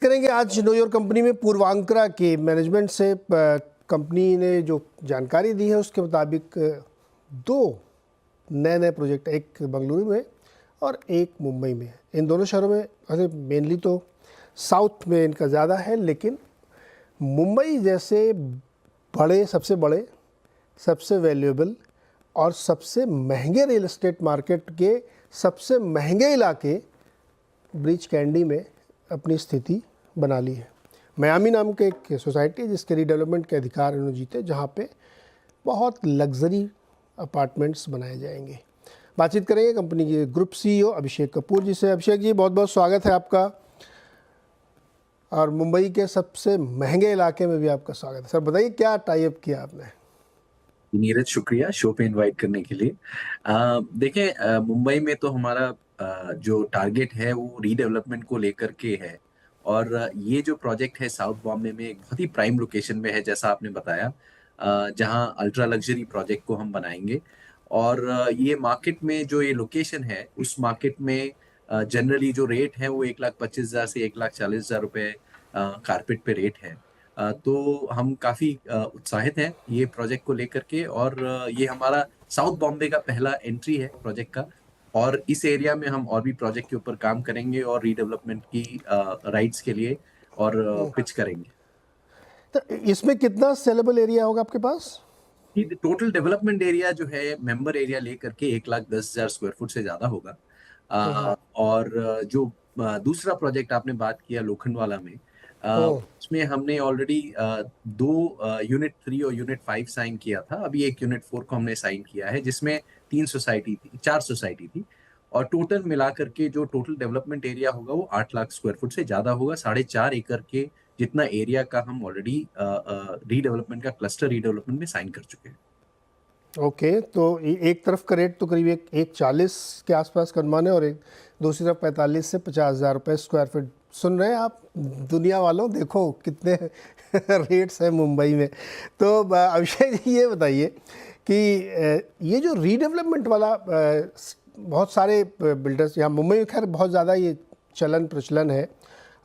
करेंगे आज know your company में पूर्वांकरा के मैनेजमेंट से। कंपनी ने जो जानकारी दी है उसके मुताबिक दो नए प्रोजेक्ट, एक बंगलुरु में और एक मुंबई में। इन दोनों शहरों में अरे मेनली तो साउथ में इनका ज़्यादा है, लेकिन मुंबई जैसे सबसे बड़े, सबसे वैल्यूएबल और सबसे महंगे रियल एस्टेट मार्केट के सबसे महंगे इलाके ब्रीच कैंडी में अपनी स्थिति बना ली है। मियामी नाम के एक सोसाइटी है जिसके रीडेवलपमेंट के अधिकार इन्होंने जीते, जहाँ पे बहुत लग्जरी अपार्टमेंट्स बनाए जाएंगे। बातचीत करेंगे कंपनी के ग्रुप सीईओ अभिषेक कपूर जी से। अभिषेक जी, बहुत बहुत स्वागत है आपका, और मुंबई के सबसे महंगे इलाके में भी आपका स्वागत है। सर बताइए, क्या टाई अप किया आपने? नीरज, शुक्रिया शो पे इनवाइट करने के लिए। देखें, मुंबई में तो हमारा जो टारगेट है वो रीडेवलपमेंट को लेकर के है। और ये जो प्रोजेक्ट है साउथ बॉम्बे में एक बहुत ही प्राइम लोकेशन में है, जैसा आपने बताया, जहां अल्ट्रा लग्जरी प्रोजेक्ट को हम बनाएंगे। और ये मार्केट में जो ये लोकेशन है, उस मार्केट में जनरली जो रेट है वो 1,25,000 से 1,40,000 रुपए कारपेट पे रेट है। तो हम काफी उत्साहित हैं ये प्रोजेक्ट को लेकर के। और ये हमारा साउथ बॉम्बे का पहला एंट्री है प्रोजेक्ट का। और इस एरिया में हम और भी प्रोजेक्ट के ऊपर काम करेंगे और रीडेवलपमेंट की राइट्स के लिए और पिच करेंगे। तो इसमें कितना सेलेबल एरिया होगा आपके पास? टोटल डेवलपमेंट एरिया जो है मेंबर एरिया लेकर के 1,10,000 स्क्वायर फुट से ज्यादा होगा। और जो दूसरा प्रोजेक्ट आपने बात किया लोखंडवाला में, उसमें हमने ऑलरेडी 2 यूनिट 3 और यूनिट 5 साइन किया था। अभी एक यूनिट 4 को हमने साइन किया है, जिसमें 4 सोसाइटी थी। और टोटल मिलाकर के जो टोटल डेवलपमेंट एरिया होगा वो 8 लाख स्क्वायर फुट से ज्यादा होगा। 4.5 एकड़ के जितना एरिया का हम ऑलरेडी रीडेवलपमेंट का क्लस्टर रीडेवलपमेंट में साइन कर चुके हैं। ओके, तो एक तरफ का रेट तो करीब 140 के आसपास का अनुमान है, और एक दूसरी तरफ 45 से 50,000 रुपये स्क्वायर फीट। सुन रहे हैं आप दुनिया वालों, देखो कितने रेट्स हैं मुंबई में। तो अभिषेक जी, ये बताइए कि ये जो रीडेवलपमेंट वाला, बहुत सारे बिल्डर्स यहाँ मुंबई में खैर बहुत ज़्यादा ये प्रचलन है,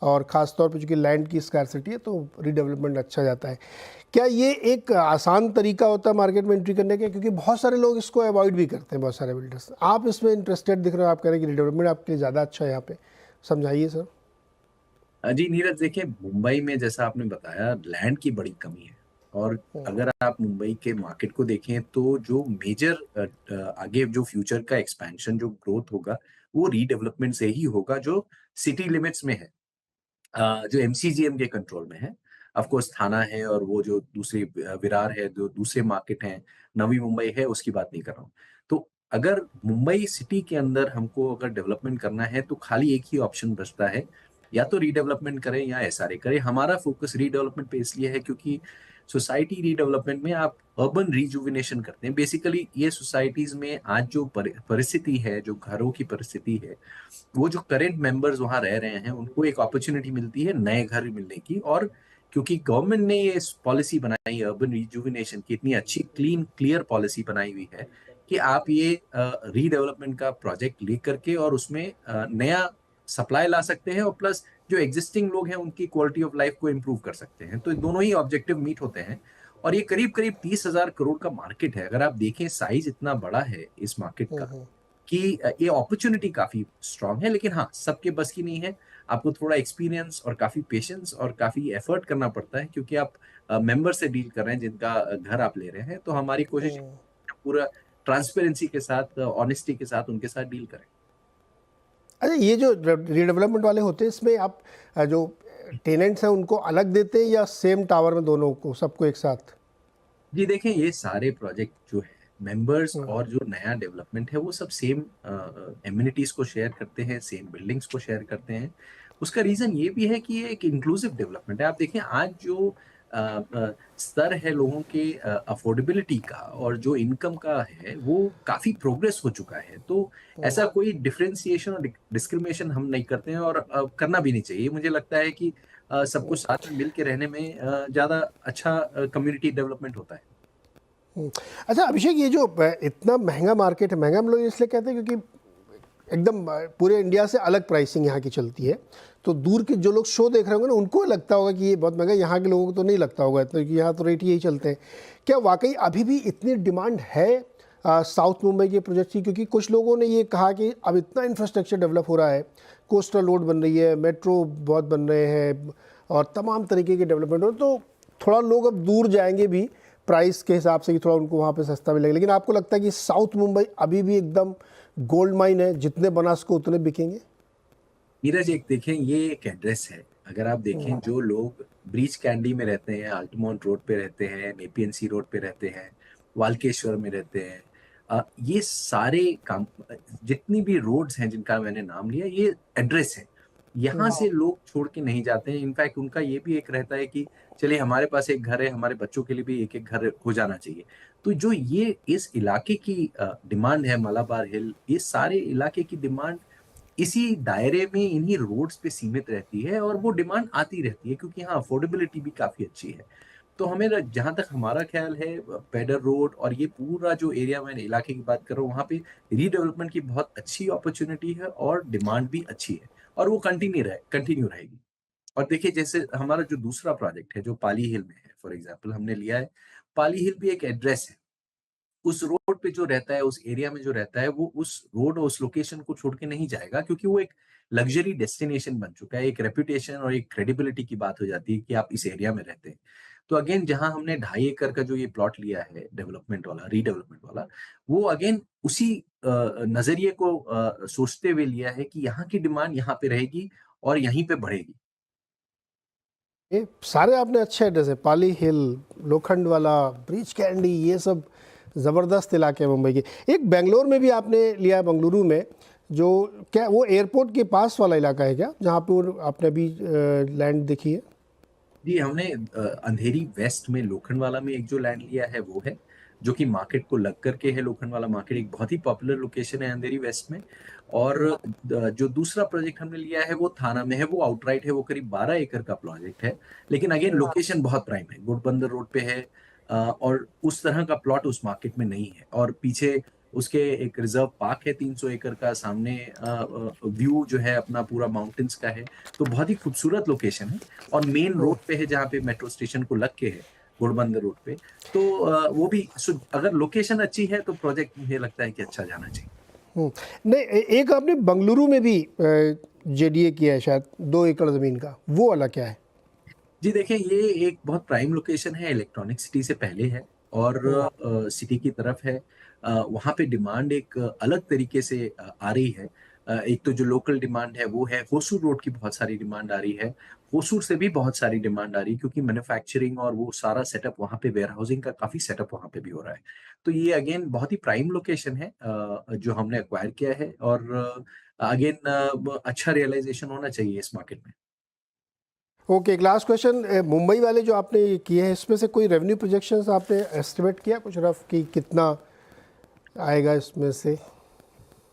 और ख़ास तौर पे चूँकि लैंड की स्कार्सिटी है तो रीडेवलपमेंट अच्छा जाता है। क्या ये एक आसान तरीका होता है मार्केट में एंट्री करने का? क्योंकि बहुत सारे लोग इसको अवॉइड भी करते हैं, बहुत सारे बिल्डर्स। आप इसमें इंटरेस्टेड दिख रहे हो, आप कह रहे हैं कि रीडेवलपमेंट आपके लिए ज़्यादा अच्छा है यहाँ पे, समझाइए सर। जी नीरज, देखिए मुंबई में जैसा आपने बताया लैंड की बड़ी कमी है। और अगर आप मुंबई के मार्केट को देखें तो जो मेजर आगे जो फ्यूचर का एक्सपेंशन, जो ग्रोथ होगा, वो रीडेवलपमेंट से ही होगा, जो सिटी लिमिट्स में है, जो एमसीजीएम के कंट्रोल में है। ऑफ कोर्स थाना है और वो जो दूसरी विरार है, जो दूसरे मार्केट हैं, नवी मुंबई है, उसकी बात नहीं कर रहा हूँ। तो अगर मुंबई सिटी के अंदर हमको अगर डेवलपमेंट करना है तो खाली एक ही ऑप्शन बचता है, या तो रीडेवलपमेंट करें या एसआरए करें। हमारा फोकस रीडेवलपमेंट पे इसलिए है क्योंकि सोसाइटी रीडेवलपमेंट में आप अर्बन रिजुविनेशन करते हैं। बेसिकली ये सोसाइटीज में आज जो परिस्थिति है, जो घरों की परिस्थिति है, वो जो करेंट मेंबर्स वहां रह रहे हैं उनको एक अपॉर्चुनिटी मिलती है नए घर मिलने की। और क्योंकि गवर्नमेंट ने ये पॉलिसी बनाई है अर्बन रिजुविनेशन की, इतनी अच्छी क्लीन क्लियर पॉलिसी बनाई हुई है कि आप ये रीडेवलपमेंट का प्रोजेक्ट लेकर के और उसमें नया सप्लाई ला सकते हैं, और प्लस जो एग्जिस्टिंग लोग हैं उनकी क्वालिटी ऑफ लाइफ को इम्प्रूव कर सकते हैं। तो दोनों ही ऑब्जेक्टिव मीट होते हैं। और ये करीब करीब 30,000 करोड़ का मार्केट है। अगर आप देखें साइज इतना बड़ा है इस मार्केट का कि ये अपॉर्चुनिटी काफी स्ट्रांग है। लेकिन हाँ, सबके बस की नहीं है। आपको थोड़ा एक्सपीरियंस और काफी पेशेंस और काफी एफर्ट करना पड़ता है, क्योंकि आप मेंबर से डील कर रहे हैं जिनका घर आप ले रहे हैं। तो हमारी कोशिश है कि पूरा ट्रांसपेरेंसी के साथ, ऑनेस्टी के साथ उनके साथ डील करें। अच्छा, ये जो रीडेवलपमेंट वाले होते हैं, इसमें आप जो टेनेंट्स हैं उनको अलग देते हैं या सेम टावर में दोनों को, सबको एक साथ? जी देखें, ये सारे प्रोजेक्ट जो है मेंबर्स और जो नया डेवलपमेंट है वो सब सेम एमिनिटीज को शेयर करते हैं, सेम बिल्डिंग्स को शेयर करते हैं। उसका रीजन ये भी है कि ये एक इंक्लूसिव डेवलपमेंट है। आप देखें आज जो स्तर है लोगों के अफोर्डेबिलिटी का और जो इनकम का है, वो काफी प्रोग्रेस हो चुका है। तो ऐसा कोई डिफरेंशिएशन और डिस्क्रिमिनेशन हम नहीं करते हैं, और करना भी नहीं चाहिए। मुझे लगता है कि सब कुछ साथ में मिल के रहने में ज्यादा अच्छा कम्युनिटी डेवलपमेंट होता है। अच्छा अभिषेक, ये जो इतना महंगा मार्केट है, महंगा हम लोग इसलिए कहते हैं क्योंकि एकदम पूरे इंडिया से अलग प्राइसिंग यहाँ की चलती है। तो दूर के जो लोग शो देख रहे होंगे ना, उनको लगता होगा कि ये बहुत महंगा, यहाँ के लोगों को तो नहीं लगता होगा इतना, क्योंकि यहाँ तो रेट यही चलते हैं। क्या वाकई अभी भी इतनी डिमांड है साउथ मुंबई के प्रोजेक्ट की? क्योंकि कुछ लोगों ने ये कहा कि अब इतना इंफ्रास्ट्रक्चर डेवलप हो रहा है, कोस्टल रोड बन रही है, मेट्रो बहुत बन रहे हैं और तमाम तरीके के डेवलपमेंट हो, तो थोड़ा लोग अब दूर जाएंगे भी प्राइस के हिसाब से कि थोड़ा उनको वहाँ पे सस्ता मिलेगा। लेकिन आपको लगता है कि साउथ मुंबई अभी भी एकदम गोल्ड माइन है, जितने बना सको उतने बिकेंगे? नीरज, एक देखें, ये एक एड्रेस है। अगर आप देखें, जो लोग ब्रीच कैंडी में रहते हैं, अल्टमाउंट रोड पे रहते हैं, नेपियन सी रोड पे रहते हैं, वाल्केश्वर में रहते हैं, ये सारे काम, जितनी भी रोड्स हैं जिनका मैंने नाम लिया, ये एड्रेस है। यहाँ से लोग छोड़ के नहीं जाते हैं। इनफैक्ट उनका ये भी एक रहता है कि चलिए हमारे पास एक घर है, हमारे बच्चों के लिए भी एक एक घर हो जाना चाहिए। तो जो ये इस इलाके की डिमांड है, मलाबार हिल, ये सारे इलाके की डिमांड इसी दायरे में, इन्हीं रोड्स पे सीमित रहती है और वो डिमांड आती रहती है, क्योंकि यहाँ अफोर्डेबिलिटी भी काफी अच्छी है। तो हमें जहां तक हमारा ख्याल है, पेडर रोड और ये पूरा जो एरिया, मैंने इलाके की बात कर रहा हूँ, वहाँ पे रीडेवलपमेंट की बहुत अच्छी अपॉर्चुनिटी है और डिमांड भी अच्छी है, और वो कंटिन्यू रहेगी। और देखिए, जैसे हमारा जो दूसरा प्रोजेक्ट है जो पाली हिल में है, फॉर एग्जाम्पल हमने लिया है, पाली हिल भी एक एड्रेस है। उस रोड पे जो रहता है, उस एरिया में जो रहता है, वो उस रोड और उस लोकेशन को छोड़ के नहीं जाएगा, क्योंकि वो एक लग्जरी डेस्टिनेशन बन चुका है। एक रेपुटेशन और एक क्रेडिबिलिटी की बात हो जाती है कि आप इस एरिया में रहते हैं। तो अगेन, जहां हमने 2.5 एकड़ का जो ये प्लॉट लिया है डेवलपमेंट वाला, रीडेवलपमेंट वाला, वो अगेन उसी नजरिए को सोचते हुए लिया है कि यहाँ की डिमांड यहाँ पे रहेगी और यहीं पे बढ़ेगी। ये सारे आपने अच्छे एड्रेस है, पाली हिल, लोखंड वाला, ब्रीच कैंडी, ये सब ज़बरदस्त इलाके हैं मुंबई के। एक बेंगलोर में भी आपने लिया है, बेंगलुरु में, जो क्या वो एयरपोर्ट के पास वाला इलाका है क्या, जहाँ पर आपने अभी लैंड देखी है? जी, हमने अंधेरी वेस्ट में लोखंड वाला में एक जो लैंड लिया है वो है, जो कि मार्केट को लग करके है। लोखंड वाला मार्केट एक बहुत ही पॉपुलर लोकेशन है अंधेरी वेस्ट में। और जो दूसरा प्रोजेक्ट हमने लिया है वो थाना में है, वो आउटराइट है, वो करीब 12 एकड़ का प्रोजेक्ट है। लेकिन अगेन लोकेशन बहुत प्राइम है, गुड़बंदर रोड पे है, और उस तरह का प्लॉट उस मार्केट में नहीं है। और पीछे उसके एक रिजर्व पार्क है 300 एकड़ का, सामने व्यू जो है अपना पूरा माउंटेन्स का है। तो बहुत ही खूबसूरत लोकेशन है और मेन रोड पे है, जहाँ पे मेट्रो स्टेशन को लग के है, घोड़बंदर रोड पे। तो वो भी अगर लोकेशन अच्छी है तो प्रोजेक्ट मुझे लगता है कि अच्छा जाना चाहिए। नहीं, एक आपने बंगलुरु में भी जेडीए किया है शायद, 2 एकड़ ज़मीन का, वो वाला क्या है? जी देखिए, ये एक बहुत प्राइम लोकेशन है, इलेक्ट्रॉनिक सिटी से पहले है और सिटी की तरफ है। वहाँ पे डिमांड एक अलग तरीके से आ रही है। एक तो जो लोकल डिमांड है वो है, होसूर रोड की बहुत सारी डिमांड आ रही है। होसूर से भी बहुत सारी डिमांड आ रही है, क्योंकि मैन्युफैक्चरिंग और वो सारा सेटअप वहाँ पे, वेयर हाउसिंग का काफी सेटअप वहाँ पे भी हो रहा है। तो ये अगेन बहुत ही प्राइम लोकेशन है जो हमने एक्वायर किया है। और अगेन अच्छा रियलाइजेशन होना चाहिए इस मार्केट में। ओके, एक लास्ट क्वेश्चन, मुंबई वाले जो आपने ये किए हैं, इसमें से कोई रेवेन्यू प्रोजेक्शंस आपने एस्टिमेट किया कुछ रफ कि कितना आएगा इसमें से?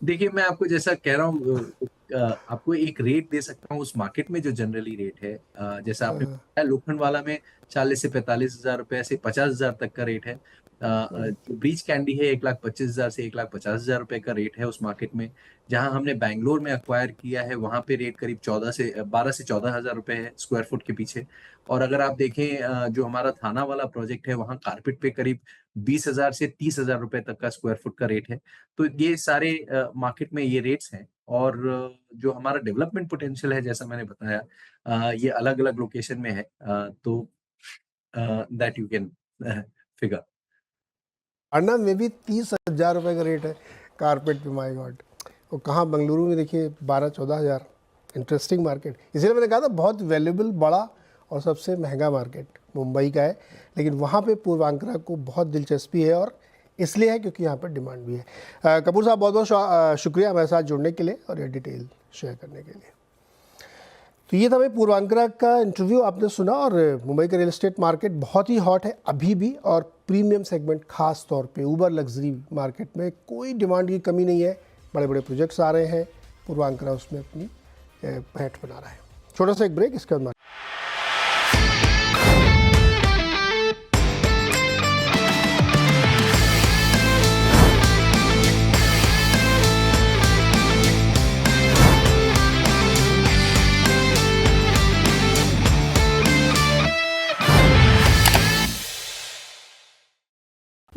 देखिए, मैं आपको जैसा कह रहा हूँ, आपको एक रेट दे सकता हूँ उस मार्केट में जो जनरली रेट है। जैसा आपने बताया, लोखंड वाला में 40 से 45 हजार रुपए से 50 हजार तक का रेट है। जो ब्रीच कैंडी है 1,25,000 से 1,50,000 रुपए का रेट है उस मार्केट में। जहां हमने बैंगलोर में अक्वायर किया है, वहां पे रेट करीब 12 से 14 हजार रुपए है स्क्वायर फुट के पीछे। और अगर आप देखें, जो हमारा थाना वाला प्रोजेक्ट है, वहाँ कारपेट पे करीब 20 हजार से 30 हजार रुपए तक का स्क्वायर फुट का रेट है। तो ये सारे मार्केट में ये रेट्स हैं। और जो हमारा डेवलपमेंट पोटेंशियल है, जैसा मैंने बताया, ये अलग अलग लोकेशन में है। तो दैट यू कैन फिगर। अन्ना में भी 30,000 रुपये का रेट है कारपेट पे, माय गॉड। और कहाँ बेंगलुरु में देखिए 12-14 हज़ार। इंटरेस्टिंग मार्केट, इसलिए मैंने कहा था बहुत वैल्यूबल, बड़ा और सबसे महंगा मार्केट मुंबई का है। लेकिन वहाँ पे पूर्वांचल को बहुत दिलचस्पी है, और इसलिए है क्योंकि यहाँ पर डिमांड भी है। कपूर साहब, बहुत बहुत शुक्रिया हमारे साथ जुड़ने के लिए और ये डिटेल शेयर करने के लिए। तो ये था भाई पूर्वांचल का इंटरव्यू आपने सुना। और मुंबई का रियल एस्टेट मार्केट बहुत ही हॉट है अभी भी, और प्रीमियम सेगमेंट खास तौर पे ऊबर लग्जरी मार्केट में कोई डिमांड की कमी नहीं है। बड़े बड़े प्रोजेक्ट्स आ रहे हैं, पूर्वांचल उसमें अपनी पैठ बना रहा है। छोटा सा एक ब्रेक, इसके बाद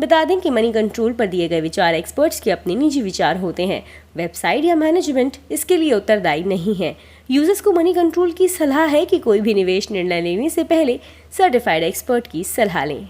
बता दें कि मनी कंट्रोल पर दिए गए विचार एक्सपर्ट्स के अपने निजी विचार होते हैं। वेबसाइट या मैनेजमेंट इसके लिए उत्तरदायी नहीं है। यूजर्स को मनी कंट्रोल की सलाह है कि कोई भी निवेश निर्णय लेने से पहले सर्टिफाइड एक्सपर्ट की सलाह लें।